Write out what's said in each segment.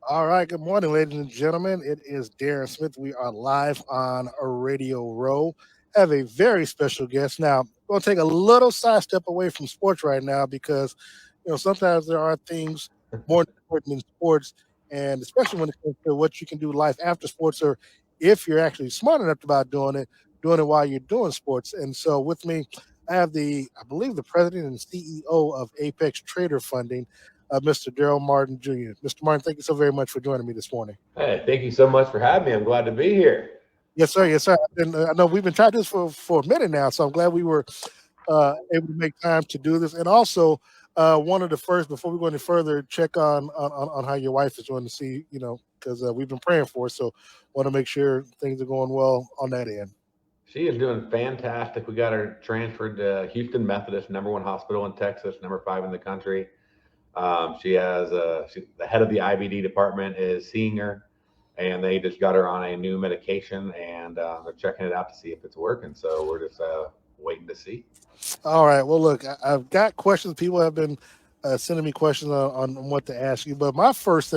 All right. Good morning, ladies and gentlemen. It is Darren Smith. We are live on a Radio Row. Have a very special guest. Now, we're going to take a little sidestep away from sports right now because, sometimes there are things more important in sports, and especially when it comes to what you can do life after sports, or if you're actually smart enough about doing it while you're doing sports. And so, with me, I have I believe, the president and CEO of Apex Trader Funding, Mr. Darrell Martin Jr. Mr. Martin, thank you so very much for joining me this morning. Hey, thank you so much for having me. I'm glad to be here. Yes, sir. Yes, sir. And I know we've been trying this for a minute now, so I'm glad we were able to make time to do this. And also, wanted to first, before we go any further, check on how your wife is doing to see, because we've been praying for her. So, want to make sure things are going well on that end. She is doing fantastic. We got her transferred to Houston Methodist, number one hospital in Texas, number five in the country. The head of the IBD department is seeing her, and they just got her on a new medication, and they're checking it out to see if it's working. So we're just waiting to see. All right. Well, look, I've got questions. People have been sending me questions on what to ask you. But my first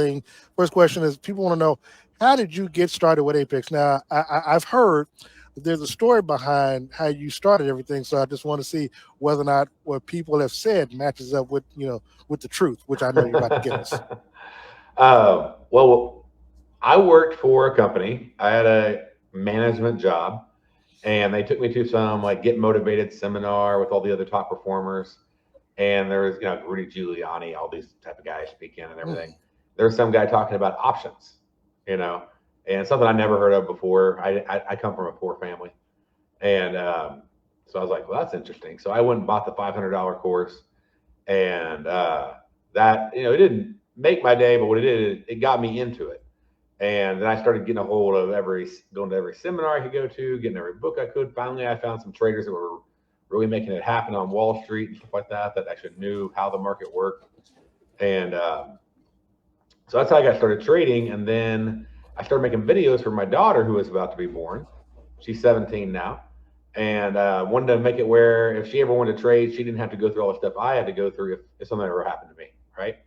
question is people want to know, how did you get started with Apex? Now, I've heard that there's a story behind how you started everything. So I just want to see whether or not what people have said matches up with the truth, which I know you're about to give us. Well, I worked for a company. I had a management job, and they took me to some like get motivated seminar with all the other top performers. And there was, Rudy Giuliani, all these type of guys speaking and Hmm. everything. There was some guy talking about options, you know, and something I never heard of before. I come from a poor family, and so I was like, well, that's interesting. So I went and bought the $500 course, and that it didn't make my day, but what it did, it got me into it. And then I started getting a hold of going to every seminar I could go to, getting every book I could. Finally, I found some traders that were really making it happen on Wall Street and stuff like that, that actually knew how the market worked. And so that's how I got started trading. And then I started making videos for my daughter who was about to be born. She's 17 now. And wanted to make it where if she ever wanted to trade, she didn't have to go through all the stuff I had to go through if something ever happened to me. Right.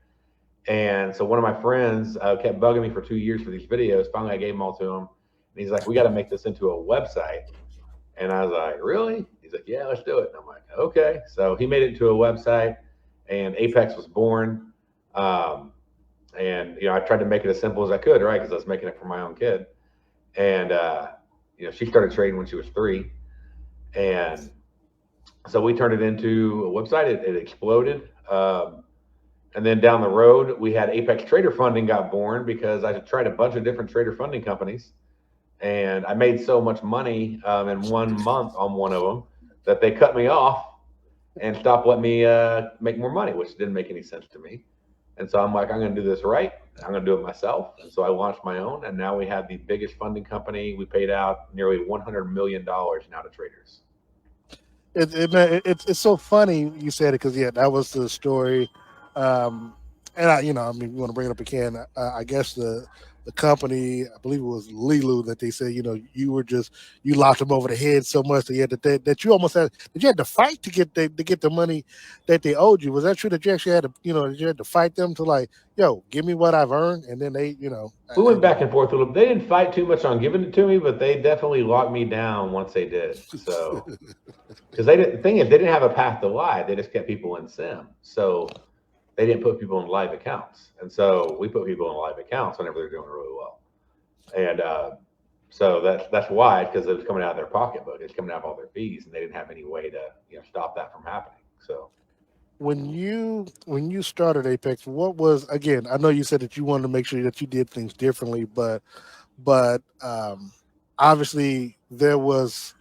And so one of my friends kept bugging me for 2 years for these videos. Finally, I gave them all to him. And he's like, we got to make this into a website. And I was like, really? He's like, yeah, let's do it. And I'm like, okay. So he made it into a website, and Apex was born. Um, and, I tried to make it as simple as I could, right? Because I was making it for my own kid. And, she started trading when she was 3. And so we turned it into a website. It exploded. And then down the road, we had Apex Trader Funding got born because I tried a bunch of different trader funding companies, and I made so much money in 1 month on one of them that they cut me off and stopped letting me make more money, which didn't make any sense to me. And so I'm like, I'm going to do this right. I'm going to do it myself. And so I launched my own, and now we have the biggest funding company. We paid out nearly $100 million now to traders. It's so funny you said it because yeah, that was the story. Um, and I mean, you want to bring it up again. I guess the company, I believe it was Lilu, that they said, you locked them over the head so much that that you almost had that you had to fight to get the money that they owed you. Was that true that you actually had to that you had to fight them to like, yo, give me what I've earned, and then they We went back and forth a little. They didn't fight too much on giving it to me, but they definitely locked me down once they did. So because the thing is, they didn't have a path to live. They just kept people in sim. So they didn't put people in live accounts. And so we put people in live accounts whenever they're doing really well. And so that's why, because it was coming out of their pocketbook. It's coming out of all their fees, and they didn't have any way to stop that from happening. So when you started Apex, what was again? I know you said that you wanted to make sure that you did things differently, but obviously there was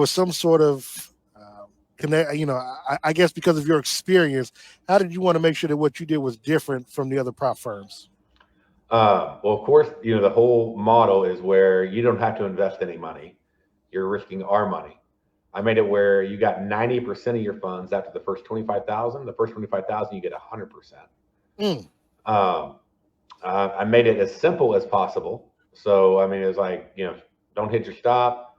some sort of connect. I guess because of your experience, how did you want to make sure that what you did was different from the other prop firms? well, of course, the whole model is where you don't have to invest any money. You're risking our money. I made it where you got 90% of your funds after the first 25,000. The first 25,000, you get 100%. Mm, Um, I made it as simple as possible. So, I mean, it was like, don't hit your stop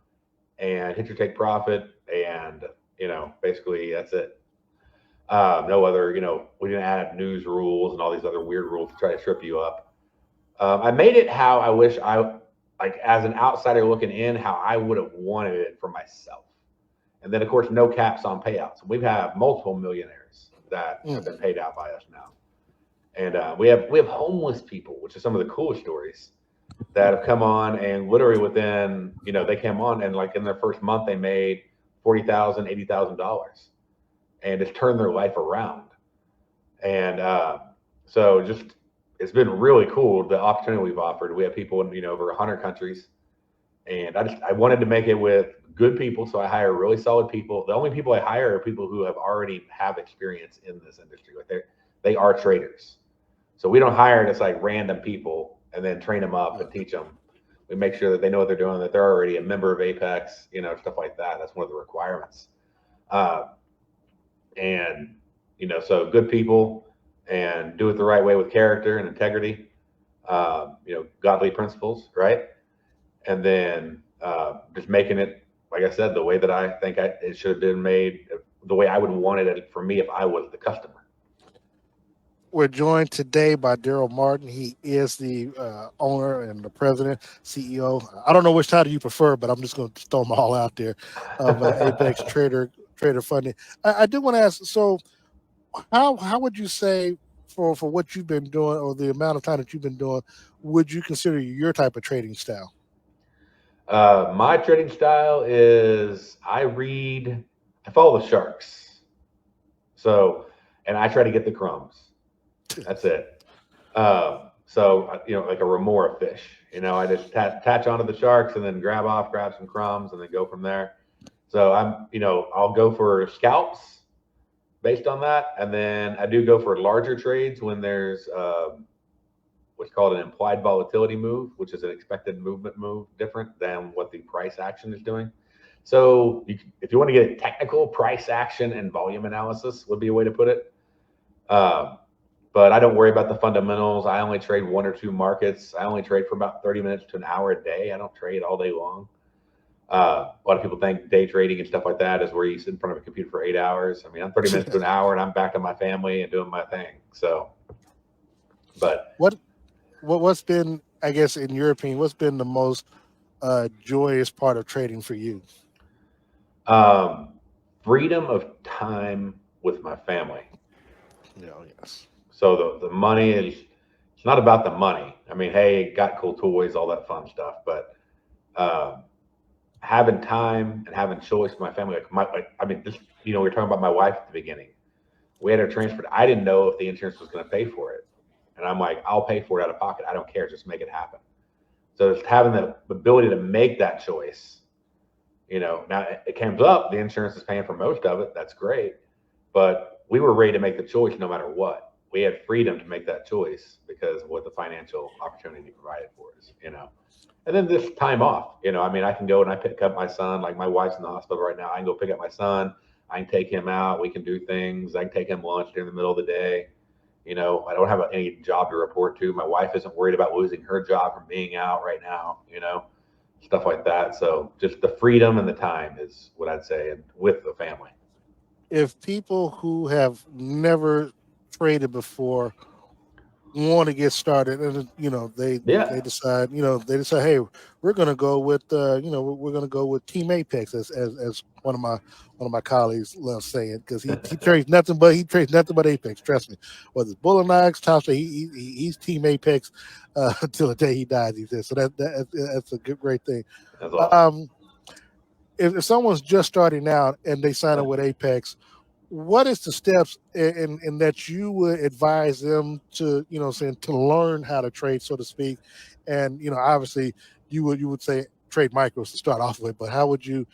and hit your take profit. And, basically that's it. No other, we didn't add news rules and all these other weird rules to try to trip you up. I made it how I wish like as an outsider looking in, how I would have wanted it for myself. And then, of course, no caps on payouts. We have multiple millionaires that have been paid out by us now, and we have homeless people, which is some of the coolest stories that have come on, and literally within they came on and like in their first month they made $40,000, $80,000, and it's turned their life around. And so just it's been really cool the opportunity we've offered. We have people in over 100 countries, and I wanted to make it with good people, so I hire really solid people. The only people I hire are people who have already have experience in this industry. Like they are traders, so we don't hire just like random people and then train them up and teach them. We make sure that they know what they're doing, that they're already a member of Apex, stuff like that. That's one of the requirements. Uh, and so good people and do it the right way with character and integrity, godly principles, right? And then just making it, like I said, the way that I think it should have been made, the way I would want it for me if I was the customer. We're joined today by Darrell Martin. He is the owner and the president, CEO. I don't know which title you prefer, but I'm just going to throw them all out there of Apex Trader Funding. I do want to ask. So, how would you say for what you've been doing or the amount of time that you've been doing, would you consider your type of trading style? My trading style is I follow the sharks. So, and I try to get the crumbs. That's it. So like a remora fish. I just attach onto the sharks and then grab some crumbs, and then go from there. So I'll go for scalps based on that, and then I do go for larger trades when there's what's called an implied volatility move, which is an expected movement move, different than what the price action is doing. So if you want to get technical, price action and volume analysis would be a way to put it. But I don't worry about the fundamentals. I only trade one or two markets. I only trade for about 30 minutes to an hour a day. I don't trade all day long. A lot of people think day trading and stuff like that is where you sit in front of a computer for 8 hours. I mean, I'm 30 minutes to an hour and I'm back to my family and doing my thing. So, but what's been, I guess, in your opinion, what's been the most joyous part of trading for you? Freedom of time with my family. Yes. So the money it's not about the money. I mean, hey, got cool toys, all that fun stuff, but having time and having choice with my family, we were talking about my wife at the beginning. We had her transferred. I didn't know if the insurance was going to pay for it, and I'm like, I'll pay for it out of pocket. I don't care, just make it happen. So just having the ability to make that choice. Now it comes up, the insurance is paying for most of it. That's great, but we were ready to make the choice no matter what. We had freedom to make that choice because of what the financial opportunity provided for us, And then this time off, I can go and I pick up my son. Like my wife's in the hospital right now. I can go pick up my son. I can take him out. We can do things. I can take him lunch during the middle of the day. I don't have any job to report to. My wife isn't worried about losing her job from being out right now, stuff like that. So just the freedom and the time is what I'd say, and with the family. If people who have never traded before want to get started, and they decide, hey, we're going to go with we're going to go with Team Apex, as one of my colleagues loves saying, because he trades nothing but Apex. Trust me, whether it's Bull and Ox, he's Team Apex until the day he dies. He says so. That's a great thing. That's awesome. If someone's just starting out and they sign up with Apex, what is the steps in that you would advise them to, to learn how to trade, so to speak? And, obviously you would say trade micros to start off with, but how would you,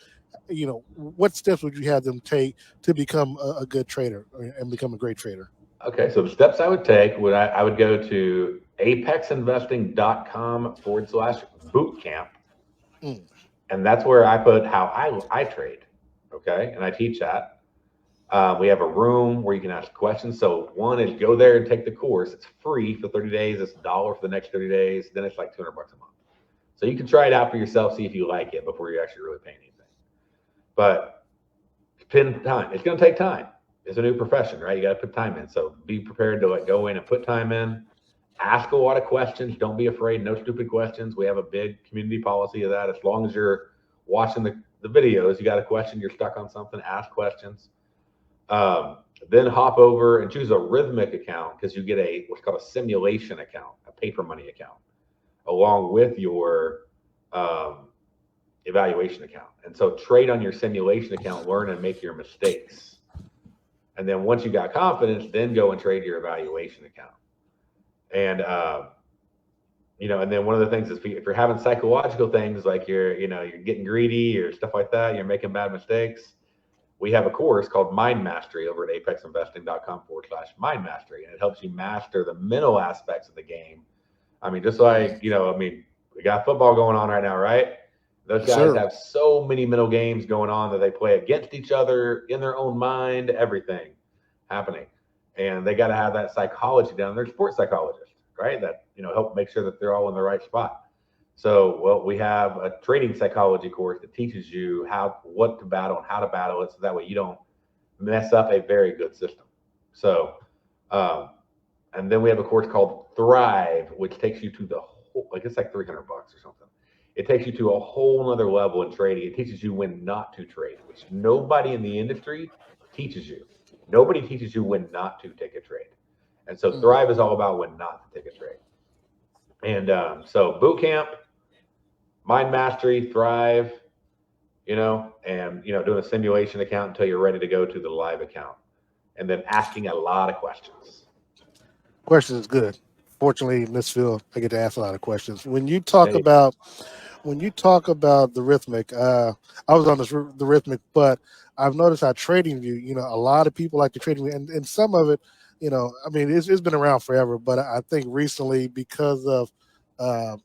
what steps would you have them take to become a good trader and become a great trader? Okay. So the steps I would take I would go to apexinvesting.com/bootcamp. And that's where I put how I trade. Okay. And I teach that. We have a room where you can ask questions. So one is go there and take the course. It's free for 30 days. It's $1 for the next 30 days. Then it's like $200 a month. So you can try it out for yourself, see if you like it before you're actually really paying anything. But spend time. It's going to take time. It's a new profession, right? You got to put time in. So be prepared to go in and put time in Ask a lot of questions. Don't be afraid. No stupid questions. We have a big community policy of that. As long as you're watching the videos, you got a question, you're stuck on something, ask questions. Then hop over and choose a rhythmic account because you get a what's called a simulation account, a paper money account, along with your um, evaluation account. And so trade on your simulation account, learn and make your mistakes. And then once you got confidence, then go and trade your evaluation account. And and then one of the things is if you're having psychological things like you're getting greedy or stuff like that, you're making bad mistakes. We have a course called Mind Mastery over at apexinvesting.com/mind mastery, and it helps you master the mental aspects of the game. I mean, just like, we got football going on right now, right? Those Yes, guys sir. have so many mental games going on that they play against each other in their own mind, everything happening. And they got to have that psychology down. They're sports psychologists, right? That, help make sure that they're all in the right spot. So, well, we have a trading psychology course that teaches you what to battle and how to battle it, so that way you don't mess up a very good system. So, um, and then we have a course called Thrive, which takes you to the whole, like it's like $300 or something. It takes you to a whole other level in trading. It teaches you when not to trade, which nobody in the industry teaches you. Nobody teaches you when not to take a trade. And so Mm. Thrive is all about when not to take a trade. And so boot camp, mind mastery, Thrive, and doing a simulation account until you're ready to go to the live account, and then asking a lot of questions. Questions is good. Fortunately, in this field, I get to ask a lot of questions. Hey, When you talk about the rhythmic, I was on the rhythmic, but I've noticed how trading view, a lot of people like the trading view, and some of it, I mean, it's been around forever, but I think recently because of uh,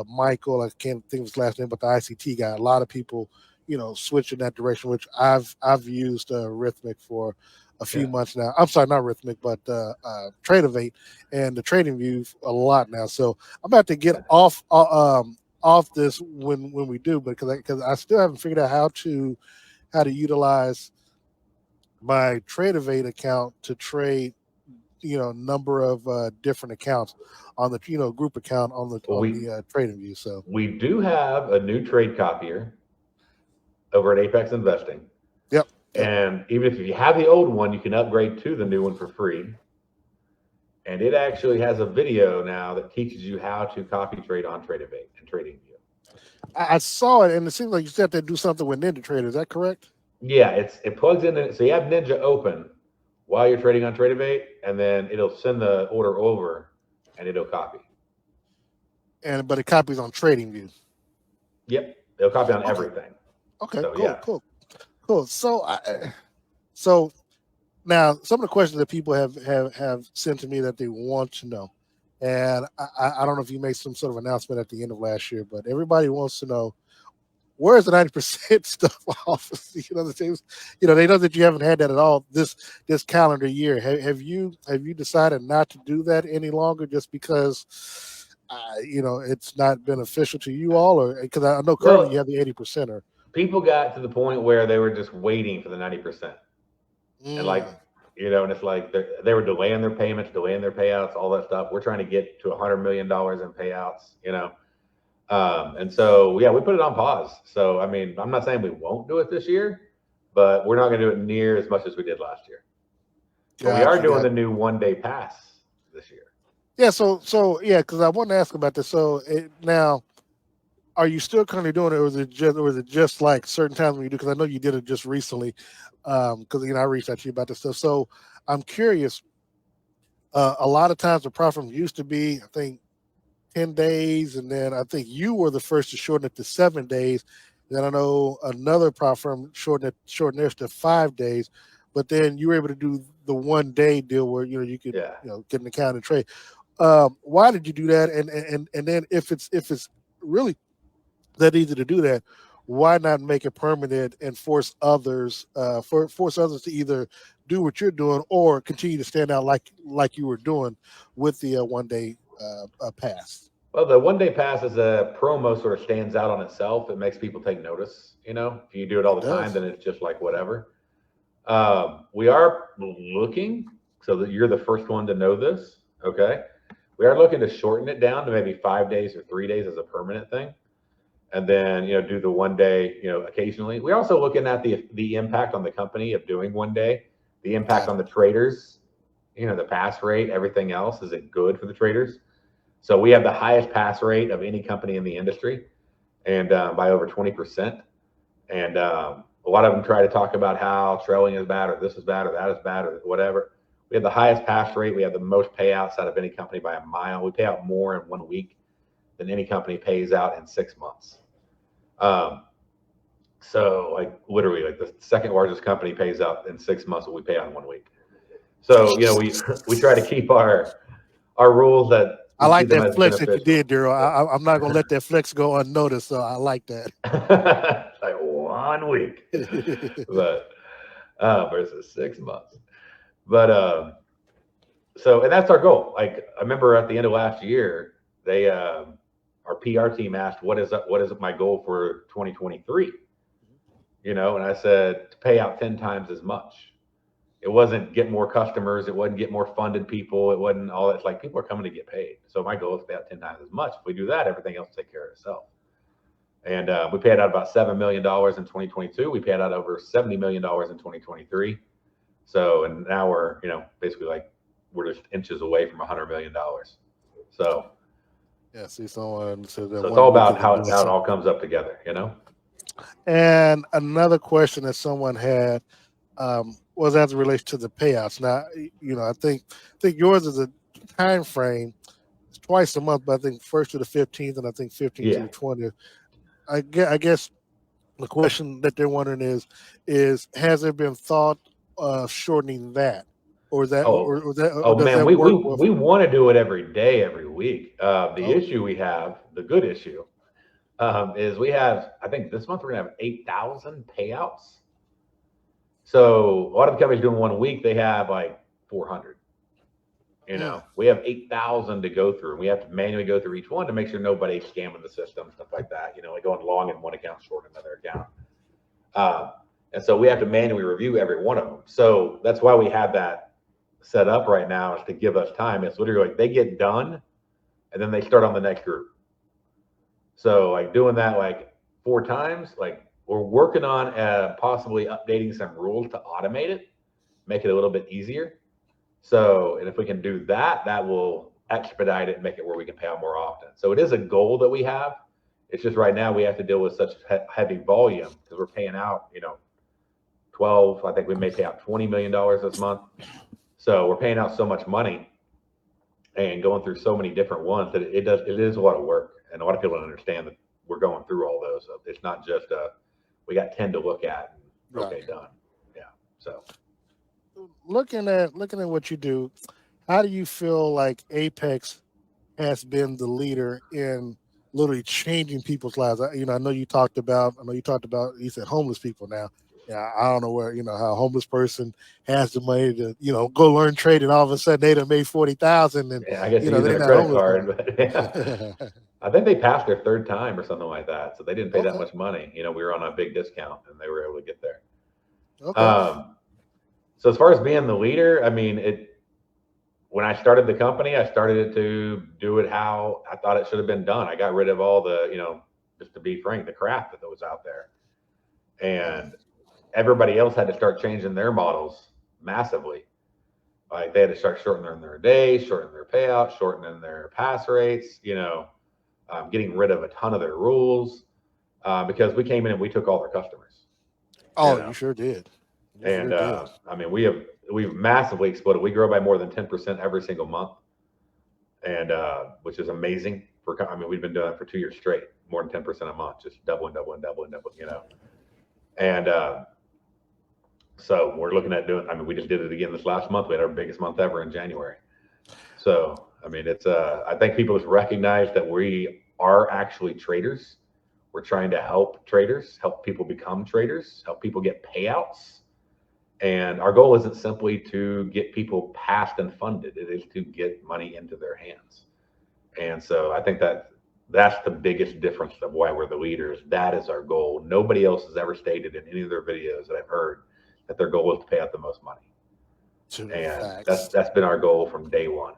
Michael, I can't think of his last name, but the ICT guy, a lot of people, switch in that direction, which I've used rhythmic for a few yeah, months now. I'm sorry, not rhythmic, but Tradeovate and the trading view a lot now. So I'm about to get yeah. off this when we do, but because I still haven't figured out how to utilize my Tradeovate account to trade number of different accounts on the group account on the Well, trading view. So we do have a new trade copier over at Apex Investing. yep, yep. And even if you have the old one, you can upgrade to the new one for free. And it actually has a video now that teaches you how to copy trade on Tradeovate and TradingView. I saw it, and it seems like you said to do something with Ninja Trader. Is that correct? Yeah, it plugs in. So you have Ninja open while you're trading on Tradeovate, and then it'll send the order over, and it'll copy. And but it copies on Trading View. Yep, it'll copy on Okay, everything. okay, So cool, yeah, cool, cool. So now some of the questions that people have sent to me that they want to know, and I don't know if you made some sort of announcement at the end of last year, but everybody wants to know where's the 90% stuff off. The things, they know that you haven't had that at all this calendar year. Have you decided not to do that any longer just because it's not beneficial to you all, or because I know currently you well, have the 80%. Or people got to the point where they were just waiting for the 90%, and like, mm, and it's like they were delaying their payments, delaying their payouts, all that stuff. We're trying to get to $100 million in payouts. And so, yeah, we put it on pause. So, I mean, I'm not saying we won't do it this year, but we're not going to do it near as much as we did last year. But we are got you, doing got the new 1 day pass this year. yeah. So yeah, because I wanted to ask about this. So now, are you still currently doing it, or is it just like certain times when you do? Because I know you did it just recently. Because I reached out to you about this stuff. So I'm curious. A lot of times the platform used to be, I think, 10 days, and then I think you were the first to shorten it to 7 days. Then I know another platform shortened theirs to 5 days, but then you were able to do the 1 day deal where you could Yeah. get an account and trade. Why did you do that? And then if it's really that easy to do that, why not make it permanent and force others to either do what you're doing or continue to stand out like you were doing with the 1 day pass? Well, the 1 day pass as a promo sort of stands out on itself. It makes people take notice. If you do it all It the time, does. then it's just like whatever. We are looking so that you're the first one to know this. Okay. We are looking to shorten it down to maybe 5 days or 3 days as a permanent thing. And then, do the 1 day, occasionally. We're also looking at the impact on the company of doing 1 day, the impact on the traders, the pass rate, everything else. Is it good for the traders? So we have the highest pass rate of any company in the industry, and by over 20%. And a lot of them try to talk about how trailing is bad, or this is bad, or that is bad, or whatever. We have the highest pass rate. We have the most payouts out of any company by a mile. We pay out more in 1 week than any company pays out in 6 months. So like literally, like the second largest company pays out in 6 months what we pay out in 1 week. So we try to keep our rules that I we see like them that as flex that you beneficial. did, Daryl. I'm not gonna let that flex go unnoticed. So I like that. Like 1 week, but versus 6 months. But so, and that's our goal. Like I remember at the end of last year, they our PR team asked, what is my goal for 2023? And I said to pay out 10 times as much. It wasn't get more customers, it wasn't get more funded people, it wasn't all that. It's like people are coming to get paid. So my goal is to pay out 10 times as much. If we do that, everything else will take care of itself. And we paid out about $7 million in 2022. We paid out over $70 million in 2023. So, and now we're, basically like we're just inches away from $100 million. So, yeah, see someone said that so it's 1 all week about is how it all comes up together, And another question that someone had was as it relates to the payouts. Now, I think yours is a time frame. It's twice a month, but I think 1st to the 15th, and I think 15th to Yeah. the 20th. I guess the question that they're wondering is has there been thought of shortening that, or is that, or Oh does man, that work with? we want to do it every day, every week. The Oh, issue we have, the good issue, is we have. I think this month we're gonna have 8,000 payouts. So a lot of the companies doing 1 week, they have like 400. We have 8,000 to go through, and we have to manually go through each one to make sure nobody's scamming the system, stuff like that. Like going long in one account, short in another account. And so we have to manually review every one of them. So that's why we have that set up right now, is to give us time. It's literally like they get done and then they start on the next group. So like doing that like 4 times, like we're working on possibly updating some rules to automate it, make it a little bit easier. So, and if we can do that, that will expedite it and make it where we can pay out more often. So it is a goal that we have. It's just right now we have to deal with such heavy volume because we're paying out, 12, I think we may pay out $20 million this month. So we're paying out so much money and going through so many different ones that it is a lot of work. And a lot of people don't understand that we're going through all those. So it's not just we got 10 to look at. And, okay, done. Yeah. So looking at what you do, how do you feel like Apex has been the leader in literally changing people's lives? I know you talked about you said homeless people. Now, yeah, I don't know where how a homeless person has the money to go learn trade, and all of a sudden they done made 40,000, and yeah, I guess they're using a not credit homeless card, anymore. but yeah. I think they passed their 3rd time or something like that. So they didn't pay that Okay. much money. We were on a big discount and they were able to get there. Okay. So as far as being the leader, I mean, when I started the company, I started it to do it how I thought it should have been done. I got rid of all the, just to be frank, the crap that was out there. And everybody else had to start changing their models massively. Like they had to start shortening their days, shortening their payouts, shortening their pass rates, getting rid of a ton of their rules, because we came in and we took all their customers. Oh, you sure did. And I mean, we've massively exploded. We grow by more than 10% every single month, and which is amazing. I mean, we've been doing it for 2 years straight, more than 10% a month, just doubling. And so we're looking at doing. I mean, we just did it again this last month. We had our biggest month ever in January. So I mean, it's I think people just recognize that we are actually traders. We're trying to help traders, help people become traders, help people get payouts. And our goal isn't simply to get people passed and funded. It is to get money into their hands. And so I think that's the biggest difference of why we're the leaders. That is our goal. Nobody else has ever stated in any of their videos that I've heard that their goal is to pay out the most money. And that's been our goal from day one.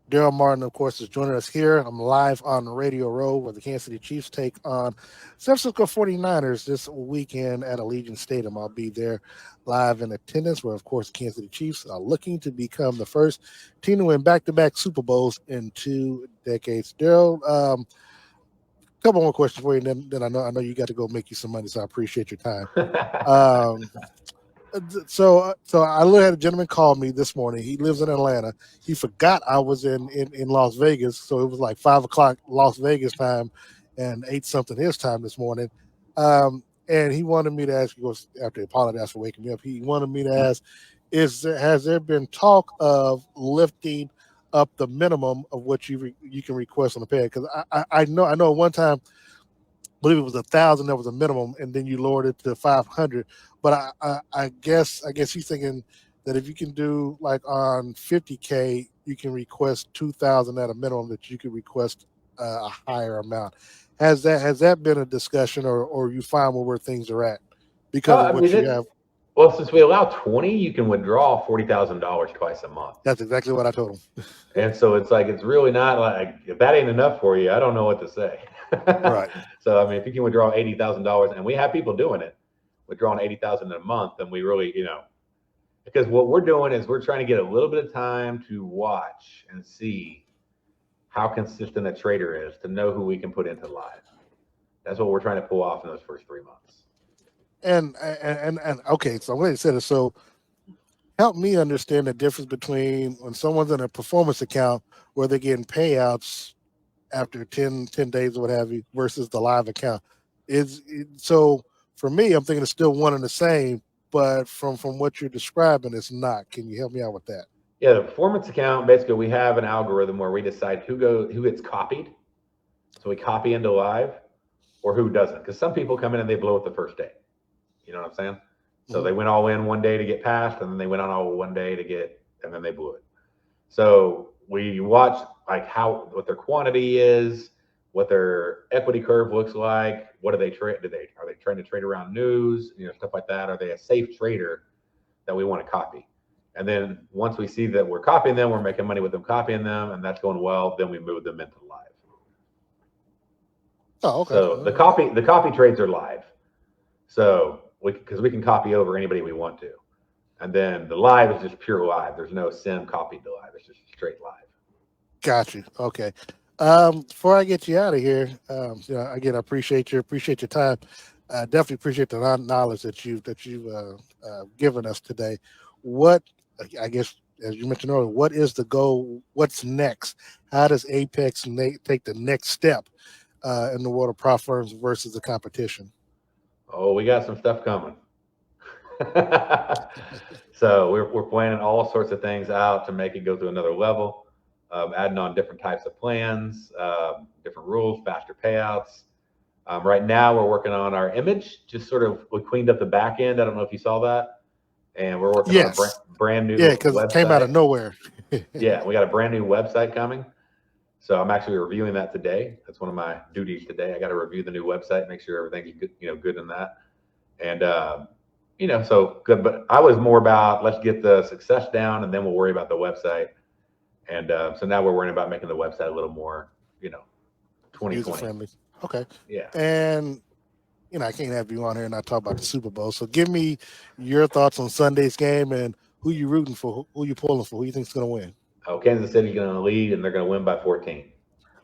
Darrell Martin, of course, is joining us here. I'm live on Radio Row where the Kansas City Chiefs take on San Francisco 49ers this weekend at Allegiant Stadium. I'll be there live in attendance where, of course, the Kansas City Chiefs are looking to become the first team to win back-to-back Super Bowls in 2 decades. Darrell, couple more questions for you, and then I know you got to go make you some money, so I appreciate your time. Um, so I had a gentleman call me this morning. He lives in Atlanta. He forgot I was in Las Vegas, so it was like 5 o'clock Las Vegas time, and 8 something his time this morning. And he wanted me to ask you, after he apologized for waking me up. He wanted me to ask, has there been talk of lifting up the minimum of what you can request on the pay? Because I know one time, I believe it was 1,000 that was a minimum, and then you lowered it to 500. But I guess he's thinking that if you can do like on 50K, you can request 2,000 at a minimum, that you could request a higher amount. Has that been a discussion, or you find where things are at because of I mean, what you have? well, since we allow 20, you can withdraw $40,000 twice a month. That's exactly what I told him. And so it's like, it's really not like, if that ain't enough for you, I don't know what to say. Right. So, I mean, if you can withdraw $80,000, and we have people doing it, withdrawing 80,000 in a month, then we really, because what we're doing is we're trying to get a little bit of time to watch and see how consistent a trader is, to know who we can put into live. That's what we're trying to pull off in those first 3 months. And okay, so I'm glad you said it. So help me understand the difference between when someone's in a performance account where they're getting payouts after 10 days or what have you versus the live account. So for me, I'm thinking it's still one and the same, but from what you're describing, it's not. Can you help me out with that? Yeah, the performance account, basically we have an algorithm where we decide who gets copied. So we copy into live, or who doesn't. Because some people come in and they blow it the first day. You know what I'm saying? So they went all in one day to get passed, and then they went on all one day and then they blew it. So we watch like what their quantity is, what their equity curve looks like, what do they trade? Are they trying to trade around news, stuff like that? Are they a safe trader that we want to copy? And then once we see that we're copying them, we're making money with them copying them, and that's going well, then we move them into live. Oh, okay. So the copy trades are live. So because we can copy over anybody we want to. And then the live is just pure live. There's no sim copied to live. It's just straight live. Got you. Okay. Before I get you out of here, again, I appreciate your time. Definitely appreciate the knowledge that you've given us today. What, I guess, as you mentioned earlier, what is the goal? What's next? How does Apex take the next step in the world of prop firms versus the competition? Oh, we got some stuff coming. So we're planning all sorts of things out to make it go to another level, adding on different types of plans, different rules, faster payouts. Right now we're working on our image, we cleaned up the back end. I don't know if you saw that. And we're working on a brand new website. Because it came out of nowhere. Yeah, we got a brand new website coming. So I'm actually reviewing that today. That's one of my duties today. I got to review the new website, make sure everything's good, good in that. And so good. But I was more about, let's get the success down, and then we'll worry about the website. And so now we're worrying about making the website a little more, 2020 user friendly. Okay. Yeah. And I can't have you on here and not talk about the Super Bowl. So give me your thoughts on Sunday's game and who you rooting for, who you pulling for, who you think's going to win. Oh, Kansas City's going to lead, and they're going to win by 14.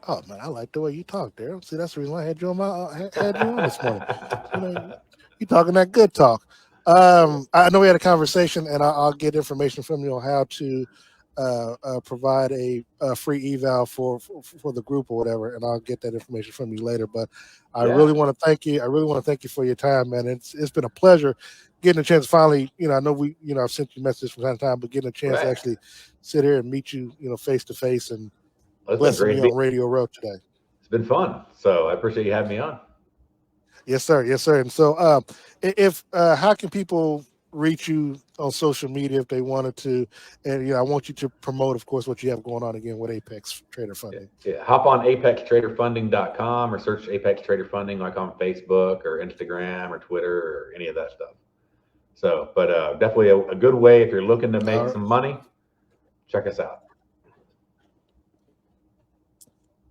Oh man, I like the way you talk, Daryl. See, that's the reason why I had you on this morning. You talking that good talk. I know we had a conversation, and I'll get information from you on how to provide a free eval for the group or whatever, and I'll get that information from you later. But I really want to thank you. I really want to thank you for your time, man. It's been a pleasure getting a chance to finally, I know I've sent you messages from time to time, but getting a chance to actually sit here and meet you, face to face, and blessing me on Radio Row today. It's been fun. So I appreciate you having me on. Yes, sir. Yes, sir. And so how can people reach you on social media if they wanted to? And I want you to promote, of course, what you have going on again with Apex Trader Funding. Yeah. Hop on apextraderfunding.com or search Apex Trader Funding like on Facebook or Instagram or Twitter or any of that stuff. So, but definitely a good way if you're looking to make some money, check us out.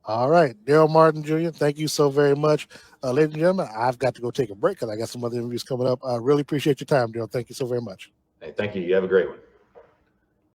All right, Darrell Martin Jr., thank you so very much. Ladies and gentlemen, I've got to go take a break because I got some other interviews coming up. I really appreciate your time, Darrell. Thank you so very much. Hey, thank you. You have a great one.